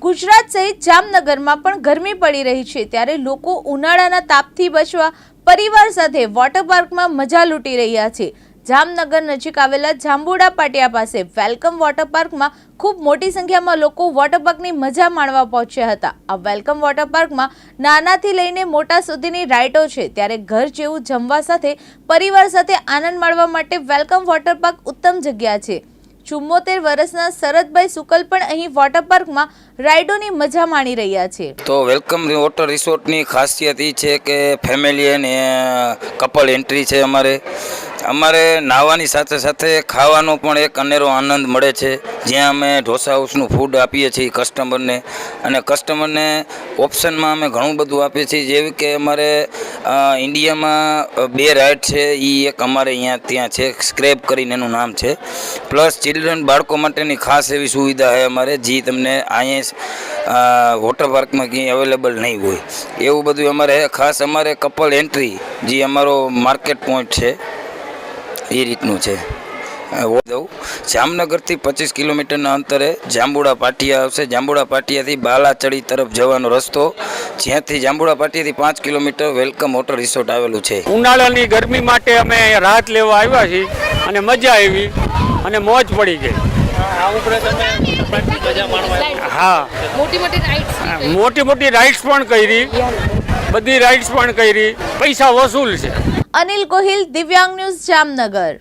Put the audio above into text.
ગુજરાત સહિત જામનગરમાં પણ ગરમી પડી રહી છે ત્યારે લોકો ઉનાળાના તાપથી બચવા પરિવાર સાથે વોટર પાર્કમાં મજા લૂંટી રહ્યા છે। જામનગર નજીક આવેલા જાંબુડા પાટિયા પાસે વેલકમ વોટર પાર્કમાં ખૂબ મોટી સંખ્યામાં લોકો વોટર પાર્કની મજા માણવા પહોંચ્યા હતા। આ વેલકમ વોટર પાર્કમાં નાનાથી લઈને મોટા સુધીની રાઇડો છે ત્યારે ઘર જેવું જમવા સાથે પરિવાર સાથે આનંદ માણવા માટે વેલકમ વોટર પાર્ક ઉત્તમ જગ્યા છે। 74 વર્ષના શરદભાઈ સુકલ પણ અહીં વોટર પાર્કમાં રાઇડોની મજા માણી રહ્યા છે। તો વેલકમ વોટર રિસોર્ટની ખાસિયત એ છે કે ફેમિલી અને કપલ એન્ટ્રી છે। અમારે નાહવાની સાથે સાથે ખાવાનો પણ એક અનેરો આનંદ મળે છે, જ્યાં અમે ઢોસા હાઉસનું ફૂડ આપીએ છીએ કસ્ટમરને, અને કસ્ટમરને ઓપ્શનમાં અમે ઘણું બધું આપીએ છીએ। જેવી કે અમારે ઇન્ડિયામાં 2 રાઇડ છે, એ એક અમારે ત્યાં છે, સ્ક્રેપ કરીને એનું નામ છે, પ્લસ ચિલ્ડ્રન બાળકો માટેની ખાસ એવી સુવિધા છે અમારે, જે તમને અહીંયા વોટર પાર્કમાં ક્યાંય અવેલેબલ નહીં હોય એવું બધું અમારે ખાસ। અમારે કપલ એન્ટ્રી જે અમારો માર્કેટ પોઈન્ટ છે એ રીતનું છે। જામનગરથી 25 કિલોમીટરના અંતરે જાંબુડા પાટિયા આવશે। જાંબુડા પાટિયાથી બાલાચડી તરફ જવાનો રસ્તો, જ્યાંથી જાંબુડા પાટિયાથી 5 કિલોમીટર વેલકમ વોટર રિસોર્ટ આવેલું છે। ઉનાળાની ગરમી માટે અમે રાહત લેવા આવ્યા છીએ અને મજા આવી અને મોજ પડી ગઈ। હા, મોટી મોટી રાઇડ્સ પણ કરી, બધી રાઇડ્સ પણ કરી, પૈસા વસૂલ છે। અનિલ ગોહિલ, દિવ્યાંગ ન્યૂઝ, જામનગર।